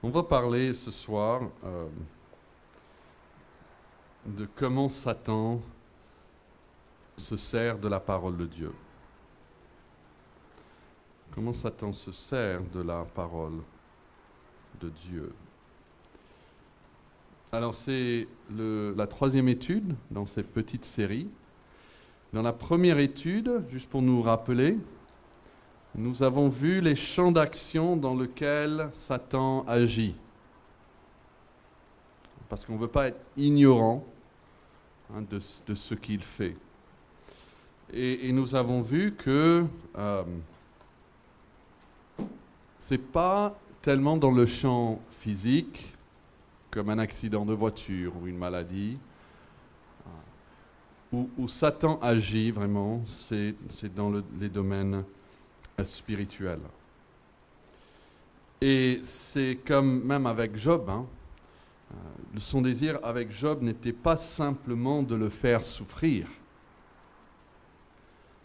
On va parler ce soir de comment Satan se sert de la parole de Dieu. Comment Satan se sert de la parole de Dieu. Alors c'est la troisième étude dans cette petite série. Dans la première étude, juste pour nous rappeler, nous avons vu les champs d'action dans lesquels Satan agit. Parce qu'on ne veut pas être ignorant de ce qu'il fait. Et nous avons vu que ce n'est pas tellement dans le champ physique, comme un accident de voiture ou une maladie, où Satan agit vraiment, c'est dans les domaines spirituels. Et c'est comme même avec Job, son désir avec Job n'était pas simplement de le faire souffrir.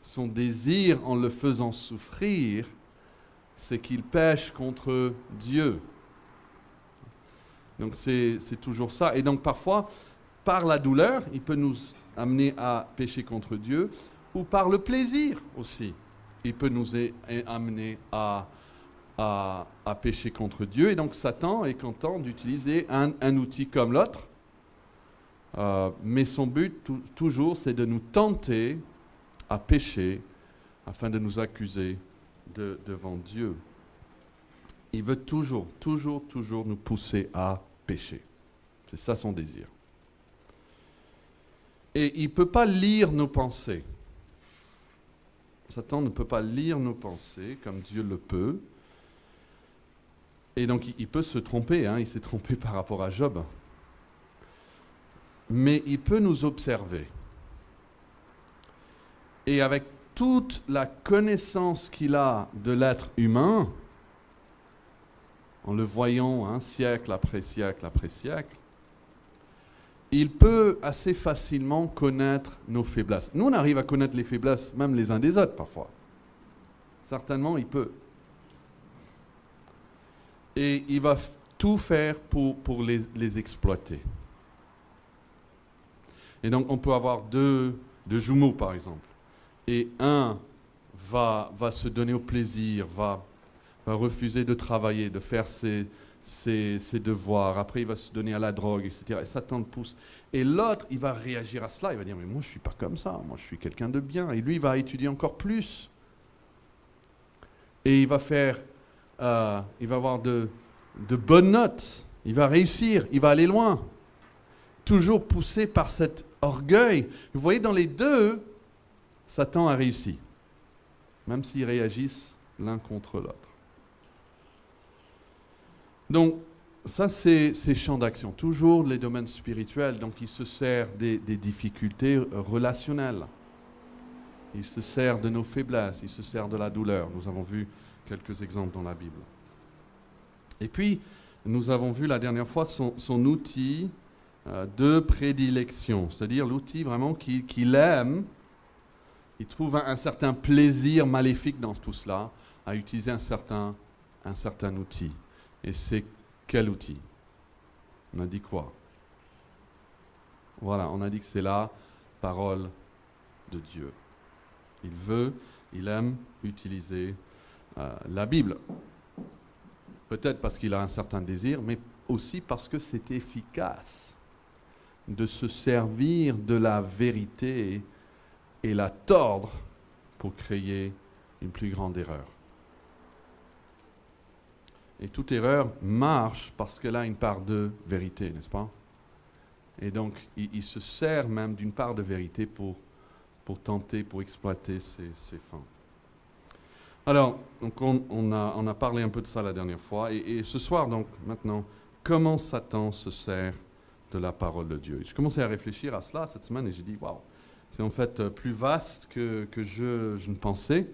Son désir en le faisant souffrir, c'est qu'il pêche contre Dieu. Donc c'est toujours ça. Et donc parfois, par la douleur, il peut nous amener à pécher contre Dieu, ou par le plaisir aussi. Il peut nous amener à pécher contre Dieu. Et donc Satan est content d'utiliser un outil comme l'autre. Mais son but, toujours, c'est de nous tenter à pécher afin de nous accuser devant Dieu. Il veut toujours nous pousser à pécher. C'est ça son désir. Et il ne peut pas lire nos pensées. Satan ne peut pas lire nos pensées comme Dieu le peut. Et donc il peut se tromper, il s'est trompé par rapport à Job. Mais il peut nous observer. Et avec toute la connaissance qu'il a de l'être humain, en le voyant siècle après siècle après siècle, il peut assez facilement connaître nos faiblesses. Nous, on arrive à connaître les faiblesses même les uns des autres parfois. Certainement, il peut. Et il va tout faire pour les exploiter. Et donc, on peut avoir deux jumeaux, par exemple. Et un va se donner au plaisir, va refuser de travailler, de faire ses devoirs. Après, il va se donner à la drogue, etc. Et Satan le pousse. Et l'autre, il va réagir à cela. Il va dire, mais moi, je ne suis pas comme ça. Moi, je suis quelqu'un de bien. Et lui, il va étudier encore plus. Et il va avoir de bonnes notes. Il va réussir. Il va aller loin. Toujours poussé par cet orgueil. Vous voyez, dans les deux, Satan a réussi. Même s'ils réagissent l'un contre l'autre. Donc, ça, c'est ces champs d'action. Toujours les domaines spirituels. Donc, il se sert des difficultés relationnelles. Il se sert de nos faiblesses. Il se sert de la douleur. Nous avons vu quelques exemples dans la Bible. Et puis, nous avons vu la dernière fois son outil de prédilection. C'est-à-dire l'outil vraiment qu'il aime. Il trouve un certain plaisir maléfique dans tout cela, à utiliser un certain outil. Et c'est quel outil? On a dit quoi? Voilà, on a dit que c'est la parole de Dieu. Il aime utiliser la Bible. Peut-être parce qu'il a un certain désir, mais aussi parce que c'est efficace de se servir de la vérité et la tordre pour créer une plus grande erreur. Et toute erreur marche parce qu'elle a une part de vérité, n'est-ce pas? Et donc, il se sert même d'une part de vérité pour tenter, pour exploiter ses fins. Alors, donc on a parlé un peu de ça la dernière fois. Et ce soir, donc, maintenant, comment Satan se sert de la parole de Dieu? Je commençais à réfléchir à cela cette semaine et j'ai dit, waouh, c'est en fait plus vaste que je ne pensais.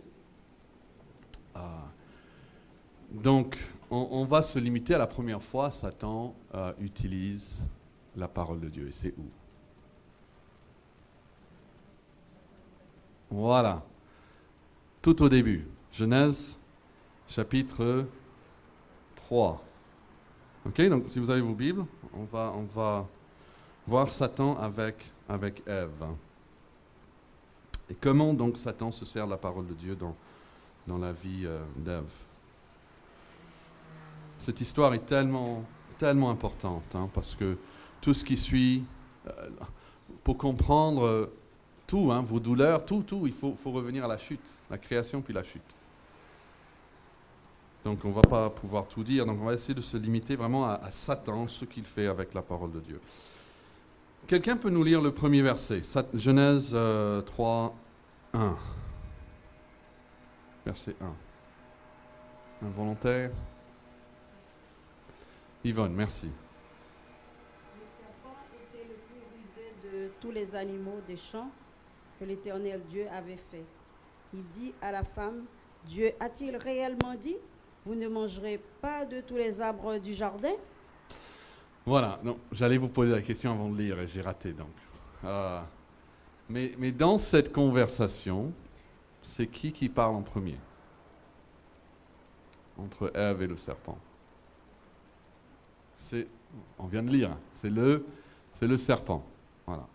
Donc, on va se limiter à la première fois, Satan utilise la parole de Dieu. Et c'est où? Voilà. Tout au début. Genèse, chapitre 3. Ok, donc si vous avez vos Bibles, on va voir Satan avec Ève. Et comment donc Satan se sert de la parole de Dieu dans la vie d'Ève. Cette histoire est tellement importante, hein, parce que tout ce qui suit, pour comprendre tout, hein, vos douleurs, tout, il faut revenir à la chute, la création puis la chute. Donc on ne va pas pouvoir tout dire, donc on va essayer de se limiter vraiment à Satan, ce qu'il fait avec la parole de Dieu. Quelqu'un peut nous lire le premier verset, Genèse 3, 1. Verset 1. Un volontaire? Yvonne, merci. Le serpent était le plus rusé de tous les animaux des champs que l'Éternel Dieu avait fait. Il dit à la femme, Dieu a-t-il réellement dit, vous ne mangerez pas de tous les arbres du jardin? Voilà, donc j'allais vous poser la question avant de lire et j'ai raté donc. Mais dans cette conversation, c'est qui parle en premier? Entre Ève et le serpent. On vient de lire, c'est le serpent. Voilà.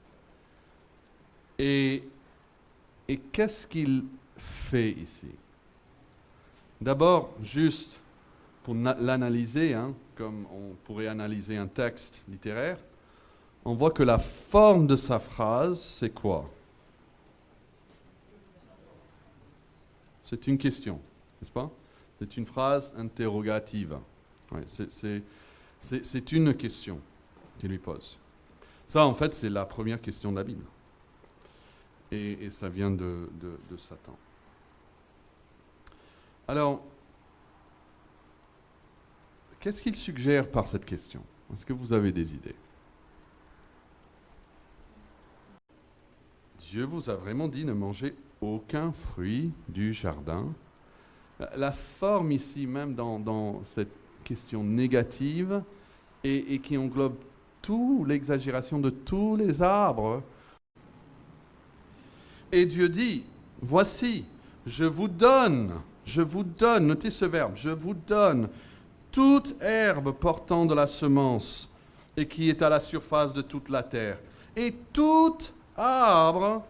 Et qu'est-ce qu'il fait ici? D'abord, juste pour l'analyser, hein, comme on pourrait analyser un texte littéraire, on voit que la forme de sa phrase, c'est quoi? C'est une question, n'est-ce pas? C'est une phrase interrogative. Ouais, c'est une question qu'il lui pose. Ça, en fait, c'est la première question de la Bible. Et ça vient de Satan. Alors, qu'est-ce qu'il suggère par cette question? Est-ce que vous avez des idées? Dieu vous a vraiment dit ne manger aucun fruit du jardin. La forme ici, même dans cette question négative, et qui englobe l'exagération de tous les arbres. Et Dieu dit, voici, je vous donne, notez ce verbe, je vous donne toute herbe portant de la semence et qui est à la surface de toute la terre, et tout arbre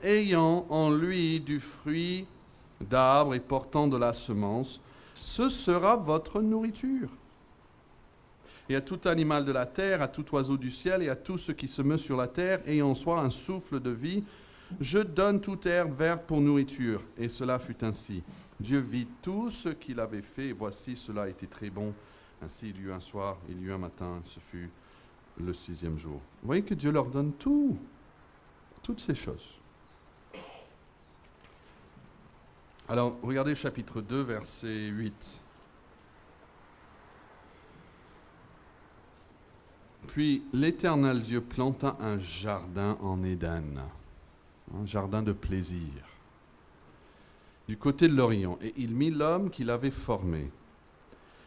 ayant en lui du fruit d'arbre et portant de la semence, ce sera votre nourriture. Et à tout animal de la terre, à tout oiseau du ciel et à tout ce qui se meut sur la terre, ayant en soi un souffle de vie, je donne toute herbe verte pour nourriture. Et cela fut ainsi. Dieu vit tout ce qu'il avait fait, et voici, cela était très bon. Ainsi il y eut un soir, il y eut un matin, ce fut le 6e jour. Vous voyez que Dieu leur donne toutes ces choses. Alors, regardez chapitre 2, verset 8. Puis l'Éternel Dieu planta un jardin en Éden, un jardin de plaisir, du côté de l'Orient, et il mit l'homme qu'il avait formé.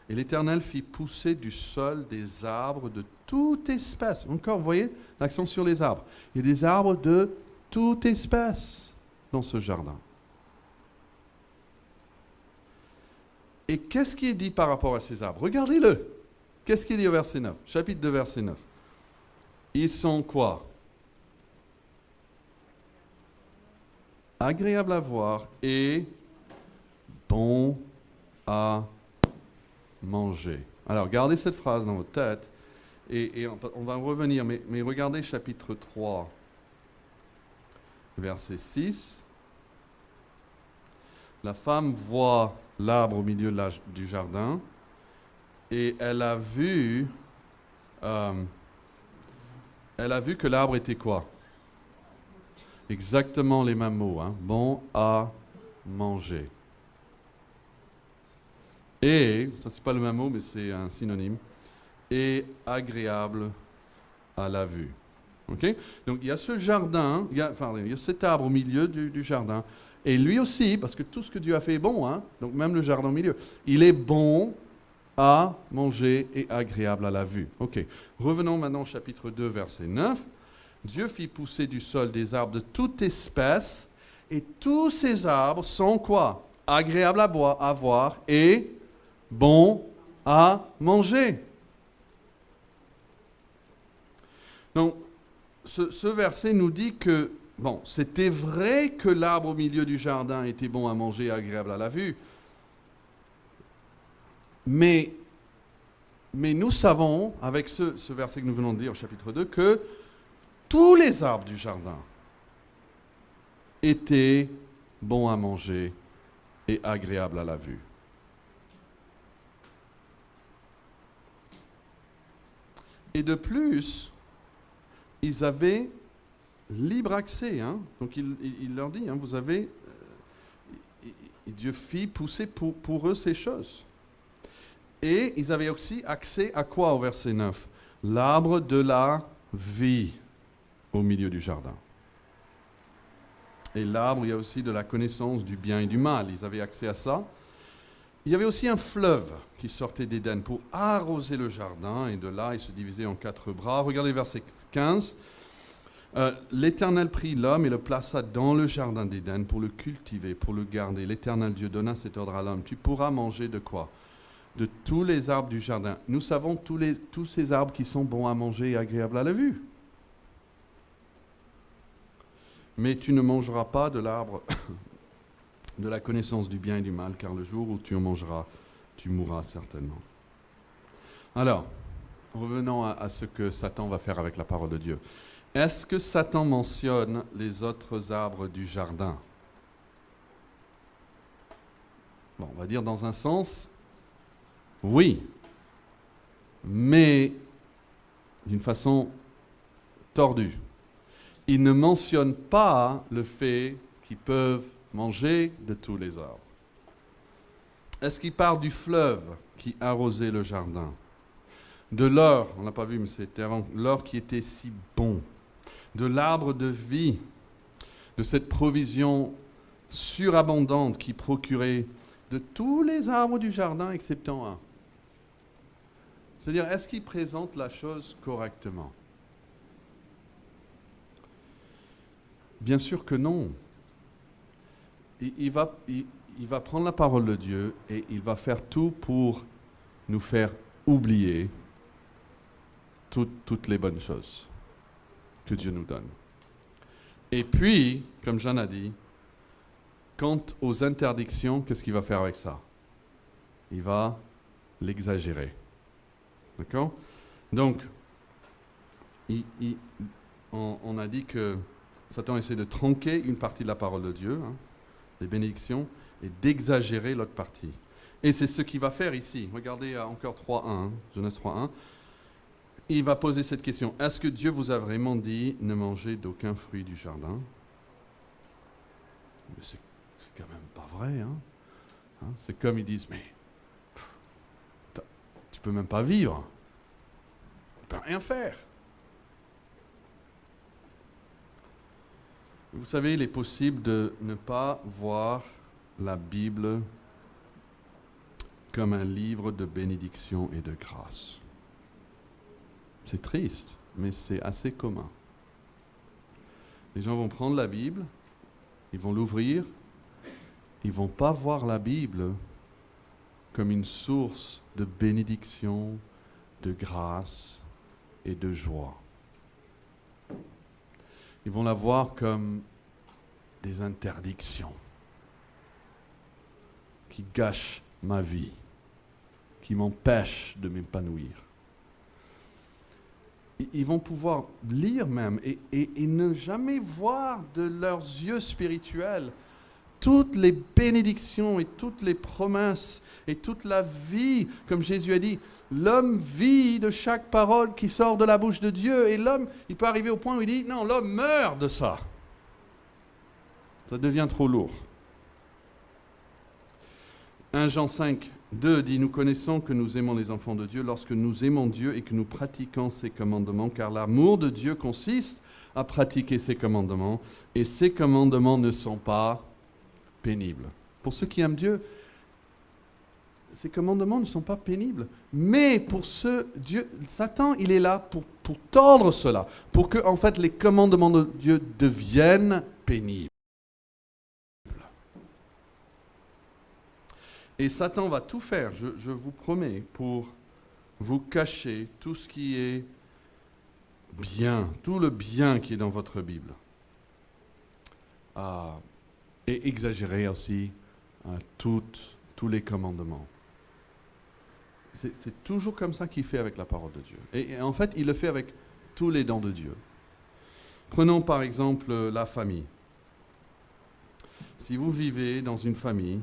Et l'Éternel fit pousser du sol des arbres de toute espèce. Encore, vous voyez l'accent sur les arbres. Il y a des arbres de toute espèce dans ce jardin. Et qu'est-ce qui est dit par rapport à ces arbres? Regardez-le. Qu'est-ce qu'il dit au verset 9? Chapitre 2, verset 9. Ils sont quoi? Agréables à voir et bons à manger. Alors, gardez cette phrase dans votre tête et on va en revenir, mais regardez chapitre 3, verset 6. La femme voit l'arbre au milieu du jardin et elle a vu que l'arbre était quoi? Exactement les mêmes mots, hein? Bon à manger. Et, ça c'est pas le même mot, mais c'est un synonyme, et agréable à la vue. Okay? Donc il y a ce jardin, il y a cet arbre au milieu du jardin, et lui aussi, parce que tout ce que Dieu a fait est bon, hein? Donc même le jardin au milieu, il est bon à manger et agréable à la vue. Ok. Revenons maintenant au chapitre 2, verset 9. Dieu fit pousser du sol des arbres de toute espèce, et tous ces arbres sont quoi? Agréables à voir et bons à manger. Donc, ce verset nous dit que, bon, c'était vrai que l'arbre au milieu du jardin était bon à manger et agréable à la vue, mais nous savons, avec ce verset que nous venons de lire au chapitre 2, que tous les arbres du jardin étaient bons à manger et agréables à la vue. Et de plus, ils avaient libre accès. Hein? Donc il leur dit, hein, vous avez... Dieu fit pousser pour eux ces choses. Et ils avaient aussi accès à quoi au verset 9? L'arbre de la vie au milieu du jardin. Et l'arbre, il y a aussi de la connaissance du bien et du mal. Ils avaient accès à ça. Il y avait aussi un fleuve qui sortait d'Éden pour arroser le jardin. Et de là, il se divisait en 4 bras. Regardez verset 15. L'Éternel prit l'homme et le plaça dans le jardin d'Éden pour le cultiver, pour le garder. L'Éternel Dieu donna cet ordre à l'homme. Tu pourras manger de quoi? De tous les arbres du jardin. Nous savons tous ces arbres qui sont bons à manger et agréables à la vue. Mais tu ne mangeras pas de l'arbre de la connaissance du bien et du mal, car le jour où tu en mangeras, tu mourras certainement. Alors, revenons à ce que Satan va faire avec la parole de Dieu. Est-ce que Satan mentionne les autres arbres du jardin? Bon, on va dire dans un sens, oui, mais d'une façon tordue. Il ne mentionne pas le fait qu'ils peuvent manger de tous les arbres. Est-ce qu'il parle du fleuve qui arrosait le jardin? De l'or, on n'a pas vu, mais c'était avant, l'or qui était si bon. De l'arbre de vie, de cette provision surabondante qui procurait de tous les arbres du jardin, exceptant un. C'est-à-dire, est-ce qu'il présente la chose correctement? Bien sûr que non. Il va prendre la parole de Dieu et il va faire tout pour nous faire oublier toutes les bonnes choses que Dieu nous donne. Et puis, comme Jeanne a dit, quant aux interdictions, qu'est-ce qu'il va faire avec ça? Il va l'exagérer. D'accord? Donc, on a dit que Satan essaie de tronquer une partie de la parole de Dieu, hein, les bénédictions, et d'exagérer l'autre partie. Et c'est ce qu'il va faire ici. Regardez encore 3.1, hein, Genèse 3.1. Il va poser cette question. Est-ce que Dieu vous a vraiment dit ne mangez d'aucun fruit du jardin? Mais c'est quand même pas vrai. Hein? C'est comme ils disent, mais tu peux même pas vivre. Tu peux rien faire. Vous savez, il est possible de ne pas voir la Bible comme un livre de bénédiction et de grâce. C'est triste, mais c'est assez commun. Les gens vont prendre la Bible, ils vont l'ouvrir, ils ne vont pas voir la Bible comme une source de bénédiction, de grâce et de joie. Ils vont la voir comme des interdictions qui gâchent ma vie, qui m'empêchent de m'épanouir. Ils vont pouvoir lire même et ne jamais voir de leurs yeux spirituels toutes les bénédictions et toutes les promesses et toute la vie, comme Jésus a dit, l'homme vit de chaque parole qui sort de la bouche de Dieu. Et l'homme, il peut arriver au point où il dit, non, l'homme meurt de ça. Ça devient trop lourd. 1 Jean 5, 2 dit, nous connaissons que nous aimons les enfants de Dieu lorsque nous aimons Dieu et que nous pratiquons ses commandements, car l'amour de Dieu consiste à pratiquer ses commandements, et ses commandements ne sont pas pénibles. Pour ceux qui aiment Dieu, ces commandements ne sont pas pénibles. Mais pour ceux, Satan, il est là pour tordre cela, pour que, en fait, les commandements de Dieu deviennent pénibles. Et Satan va tout faire, je vous promets, pour vous cacher tout ce qui est bien, tout le bien qui est dans votre Bible. Et exagérez aussi tous les commandements. C'est toujours comme ça qu'il fait avec la parole de Dieu. Et en fait, il le fait avec tous les dons de Dieu. Prenons par exemple la famille. Si vous vivez dans une famille,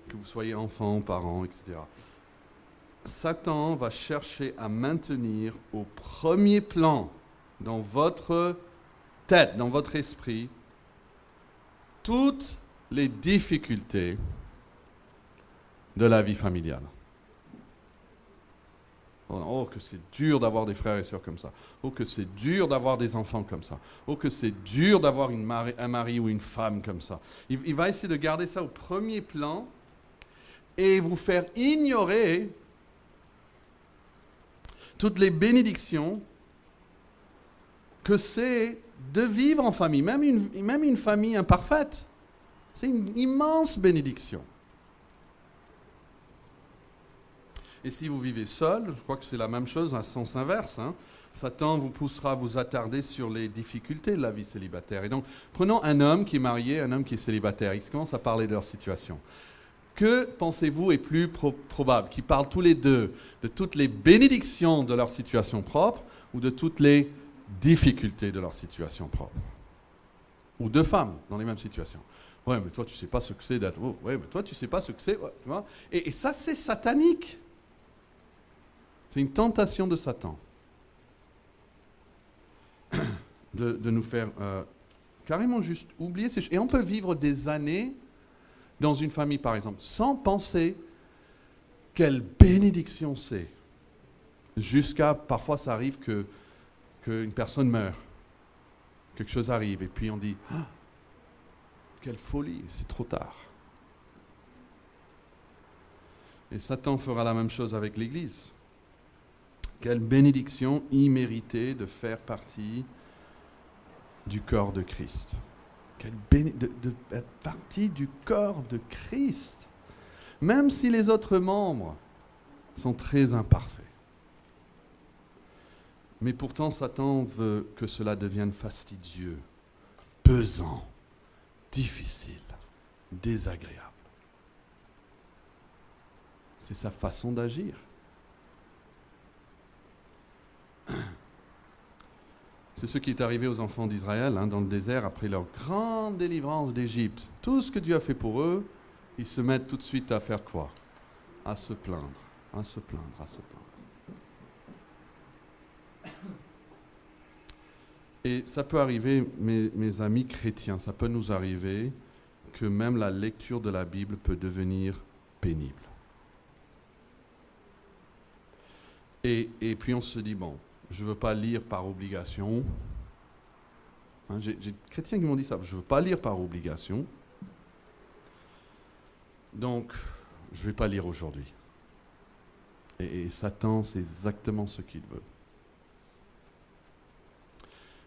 que vous soyez enfant, parents, etc., Satan va chercher à maintenir au premier plan dans votre tête, dans votre esprit, toutes les difficultés de la vie familiale. Oh, que c'est dur d'avoir des frères et sœurs comme ça. Oh, que c'est dur d'avoir des enfants comme ça. Oh, que c'est dur d'avoir un mari ou une femme comme ça. Il va essayer de garder ça au premier plan et vous faire ignorer toutes les bénédictions que c'est de vivre en famille, même une famille imparfaite. C'est une immense bénédiction. Et si vous vivez seul, je crois que c'est la même chose à sens inverse. Satan vous poussera à vous attarder sur les difficultés de la vie célibataire. Et donc, prenons un homme qui est marié, un homme qui est célibataire. Ils commencent à parler de leur situation. Que pensez-vous est plus probable? Qu'ils parlent tous les deux de toutes les bénédictions de leur situation propre ou de toutes les difficultés de leur situation propre? Ou deux femmes dans les mêmes situations. Ouais, mais toi, tu ne sais pas ce que c'est d'être... Oh, ouais, mais toi, tu ne sais pas ce que c'est... Ouais, tu vois? Et ça, c'est satanique. C'est une tentation de Satan de nous faire carrément juste oublier ces choses. Et on peut vivre des années dans une famille, par exemple, sans penser quelle bénédiction c'est. Jusqu'à, parfois, ça arrive qu'une personne meurt. Quelque chose arrive, et puis on dit ah, quelle folie, c'est trop tard. Et Satan fera la même chose avec l'Église. Quelle bénédiction imméritée de faire partie du corps de Christ. Quelle de faire partie du corps de Christ. Même si les autres membres sont très imparfaits. Mais pourtant, Satan veut que cela devienne fastidieux, pesant, difficile, désagréable. C'est sa façon d'agir. C'est ce qui est arrivé aux enfants d'Israël dans le désert après leur grande délivrance d'Égypte. Tout ce que Dieu a fait pour eux, ils se mettent tout de suite à faire quoi? À se plaindre, à se plaindre, à se plaindre. Et ça peut arriver, mes amis chrétiens, ça peut nous arriver que même la lecture de la Bible peut devenir pénible. Et puis on se dit, bon, je ne veux pas lire par obligation. J'ai des chrétiens qui m'ont dit ça, je ne veux pas lire par obligation. Donc, je ne vais pas lire aujourd'hui. Et Satan, c'est exactement ce qu'il veut.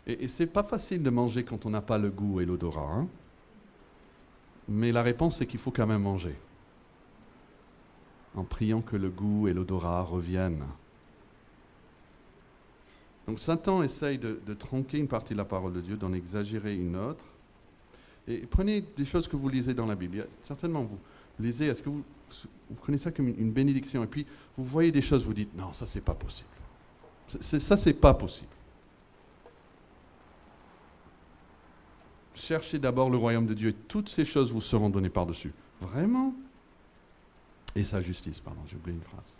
Et ce n'est pas facile de manger quand on n'a pas le goût et l'odorat. Mais la réponse, c'est qu'il faut quand même manger. En priant que le goût et l'odorat reviennent. Donc Satan essaye de tronquer une partie de la parole de Dieu, d'en exagérer une autre. Et prenez des choses que vous lisez dans la Bible. Certainement, vous lisez, est-ce que vous prenez ça comme une bénédiction? Et puis, vous voyez des choses, vous dites, non, ça, c'est pas possible. Ça, c'est pas possible. Cherchez d'abord le royaume de Dieu et toutes ces choses vous seront données par-dessus. Vraiment? Et sa justice, pardon, j'ai oublié une phrase.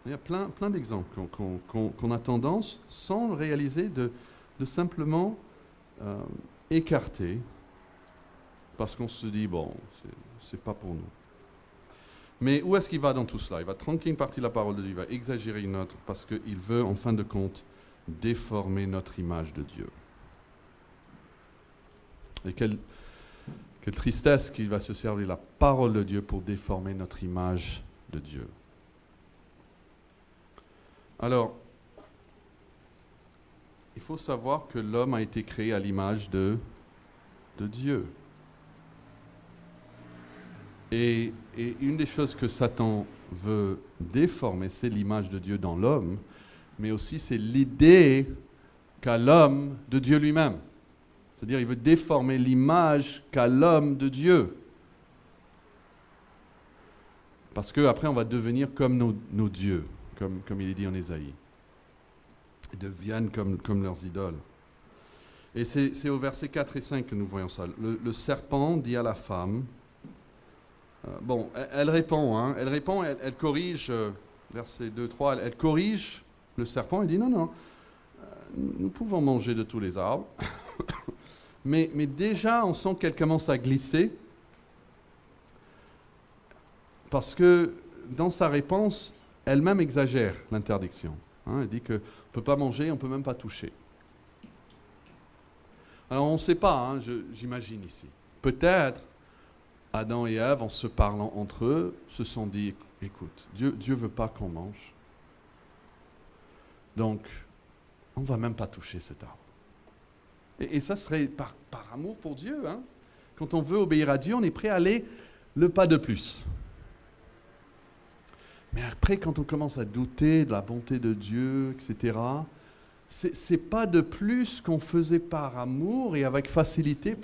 Il y a plein d'exemples qu'on a tendance, sans le réaliser, de simplement écarter, parce qu'on se dit, bon, c'est pas pour nous. Mais où est-ce qu'il va dans tout cela? Il va tronquer une partie de la parole de Dieu, il va exagérer une autre, parce qu'il veut, en fin de compte, déformer notre image de Dieu. Et quelle tristesse qu'il va se servir de la parole de Dieu pour déformer notre image de Dieu. Alors, il faut savoir que l'homme a été créé à l'image de Dieu. Et une des choses que Satan veut déformer, c'est l'image de Dieu dans l'homme, mais aussi c'est l'idée qu'a l'homme de Dieu lui-même. C'est-à-dire il veut déformer l'image qu'a l'homme de Dieu. Parce qu'après on va devenir comme nos dieux, comme il est dit en Ésaïe. Ils deviennent comme leurs idoles. Et c'est au verset 4 et 5 que nous voyons ça. Le serpent dit à la femme, elle répond, elle corrige, verset 2, 3, elle corrige le serpent, elle dit non, nous pouvons manger de tous les arbres, mais déjà on sent qu'elle commence à glisser, parce que dans sa réponse, elle-même exagère l'interdiction. Elle dit qu'on ne peut pas manger, on ne peut même pas toucher. Alors on ne sait pas, j'imagine ici. Peut-être Adam et Ève, en se parlant entre eux, se sont dit, écoute, Dieu ne veut pas qu'on mange. Donc, on ne va même pas toucher cet arbre. Et ça serait par amour pour Dieu. Quand on veut obéir à Dieu, on est prêt à aller le pas de plus. Mais après, quand on commence à douter de la bonté de Dieu, etc., c'est pas de plus qu'on faisait par amour et avec facilité.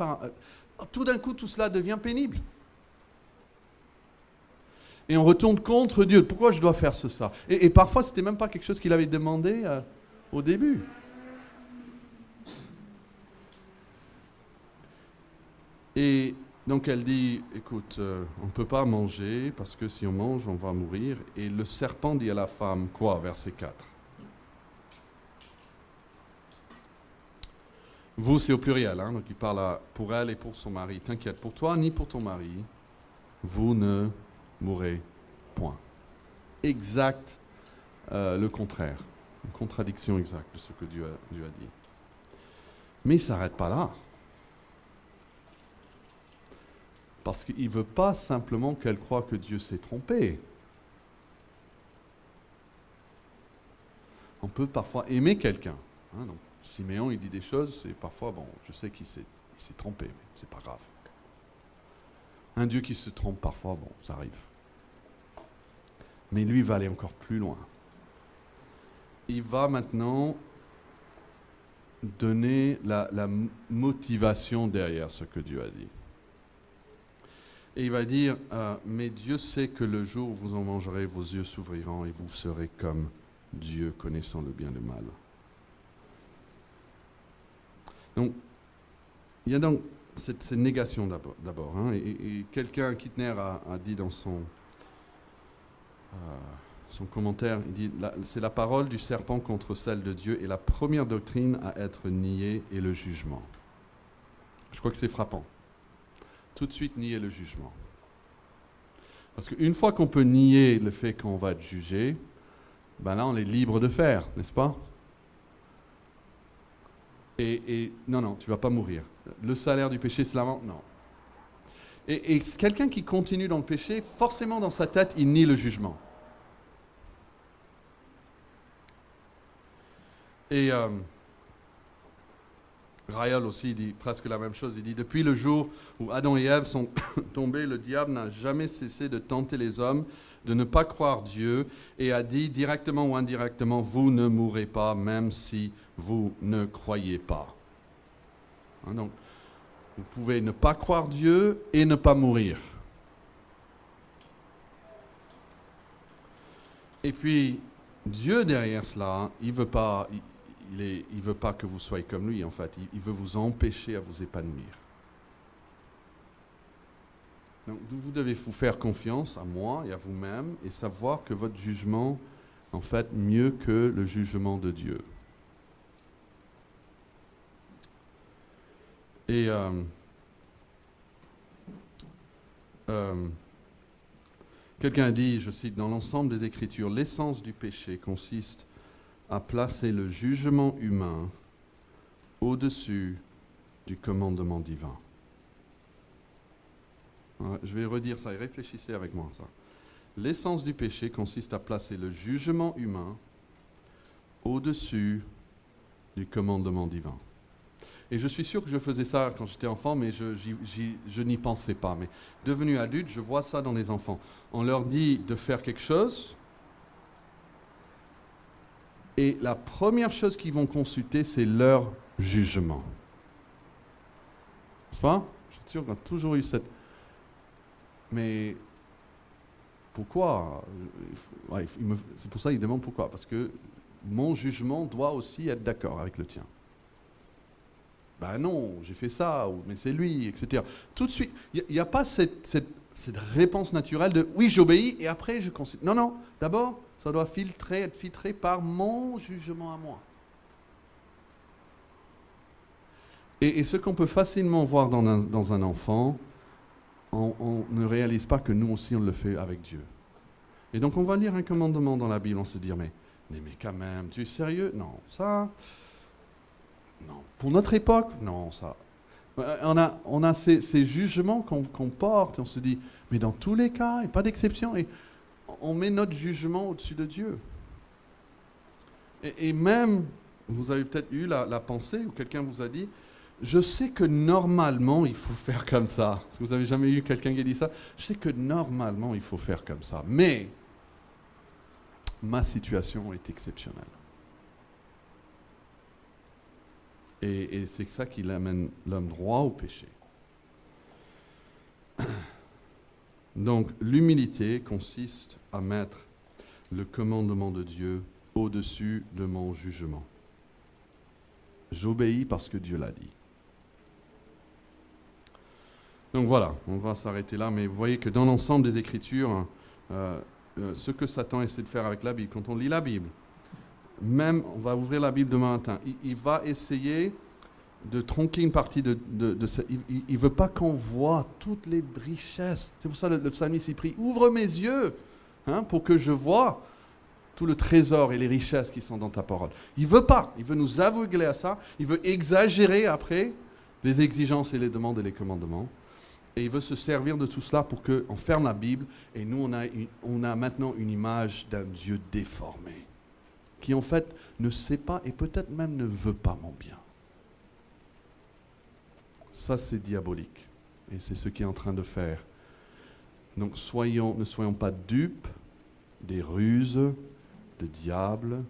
Tout d'un coup, tout cela devient pénible. Et on retourne contre Dieu. Pourquoi je dois faire ça? Et parfois, ce n'était même pas quelque chose qu'il avait demandé au début. Et donc elle dit, écoute, on ne peut pas manger parce que si on mange, on va mourir. Et le serpent dit à la femme, quoi, verset 4? Vous, c'est au pluriel, donc il parle pour elle et pour son mari. T'inquiète, pour toi ni pour ton mari, vous ne mourrez point. Exact, le contraire. Une contradiction exacte de ce que Dieu a dit. Mais il ne s'arrête pas là. Parce qu'il ne veut pas simplement qu'elle croie que Dieu s'est trompé. On peut parfois aimer quelqu'un. Donc Siméon, il dit des choses, et parfois, je sais qu'il s'est trompé, mais c'est pas grave. Un Dieu qui se trompe parfois, ça arrive. Mais lui va aller encore plus loin. Il va maintenant donner la motivation derrière ce que Dieu a dit. Et il va dire, mais Dieu sait que le jour où vous en mangerez, vos yeux s'ouvriront et vous serez comme Dieu, connaissant le bien et le mal. Donc, il y a donc cette négation d'abord. Et quelqu'un, Kittner, a dit dans son commentaire, il dit, c'est la parole du serpent contre celle de Dieu et la première doctrine à être niée est le jugement. Je crois que c'est frappant. Tout de suite nier le jugement. Parce qu'une fois qu'on peut nier le fait qu'on va être jugé, là on est libre de faire, n'est-ce pas? Et non, tu ne vas pas mourir. Le salaire du péché, c'est la mort? Non. Et quelqu'un qui continue dans le péché, forcément dans sa tête, il nie le jugement. Et Rayol aussi dit presque la même chose. Il dit, depuis le jour où Adam et Ève sont tombés, le diable n'a jamais cessé de tenter les hommes de ne pas croire Dieu et a dit directement ou indirectement, vous ne mourrez pas, même si vous ne croyez pas. Donc, vous pouvez ne pas croire Dieu et ne pas mourir. Et puis, Dieu derrière cela, il veut pas que vous soyez comme lui, en fait. Il veut vous empêcher à vous épanouir. Donc, vous devez vous faire confiance à moi et à vous-même et savoir que votre jugement, en fait, mieux que le jugement de Dieu. Et quelqu'un a dit, je cite, dans l'ensemble des Écritures, l'essence du péché consiste à placer le jugement humain au-dessus du commandement divin. Je vais redire ça et réfléchissez avec moi ça. L'essence du péché consiste à placer le jugement humain au-dessus du commandement divin. Et je suis sûr que je faisais ça quand j'étais enfant, mais je n'y pensais pas. Mais devenu adulte, je vois ça dans les enfants. On leur dit de faire quelque chose, et la première chose qu'ils vont consulter, c'est leur jugement. N'est-ce pas? Je suis sûr qu'on a toujours eu cette... Mais pourquoi? C'est pour ça qu'il demande pourquoi. Parce que mon jugement doit aussi être d'accord avec le tien. Ben non, j'ai fait ça, mais c'est lui, etc. Tout de suite, il n'y a pas cette réponse naturelle de oui, j'obéis et après je consulte. Non, non, d'abord, ça doit être filtré par mon jugement à moi. Et ce qu'on peut facilement voir dans un enfant, on ne réalise pas que nous aussi on le fait avec Dieu. Et donc on va lire un commandement dans la Bible, on se dit mais quand même, tu es sérieux? Non, ça... Non. Pour notre époque, non, ça. On a ces jugements qu'on porte et on se dit, mais dans tous les cas, il n'y a pas d'exception. Et on met notre jugement au-dessus de Dieu. Et même, vous avez peut-être eu la pensée, ou quelqu'un vous a dit, je sais que normalement, il faut faire comme ça. Est-ce que vous avez jamais eu quelqu'un qui a dit ça? Je sais que normalement, il faut faire comme ça. Mais ma situation est exceptionnelle. Et c'est ça qui amène l'homme droit au péché. Donc, l'humilité consiste à mettre le commandement de Dieu au-dessus de mon jugement. J'obéis parce que Dieu l'a dit. Donc voilà, on va s'arrêter là, mais vous voyez que dans l'ensemble des Écritures, ce que Satan essaie de faire avec la Bible, quand on lit la Bible, même, on va ouvrir la Bible demain matin, il va essayer de tronquer une partie de ça. Il ne veut pas qu'on voit toutes les richesses. C'est pour ça que le psalmiste il prie, ouvre mes yeux pour que je vois tout le trésor et les richesses qui sont dans ta parole. Il ne veut pas, il veut nous aveugler à ça, il veut exagérer après les exigences et les demandes et les commandements. Et il veut se servir de tout cela pour qu'on ferme la Bible et nous on a maintenant une image d'un Dieu déformé, qui en fait ne sait pas et peut-être même ne veut pas mon bien. Ça, c'est diabolique. Et c'est ce qu'il est en train de faire. Donc ne soyons pas dupes des ruses de diable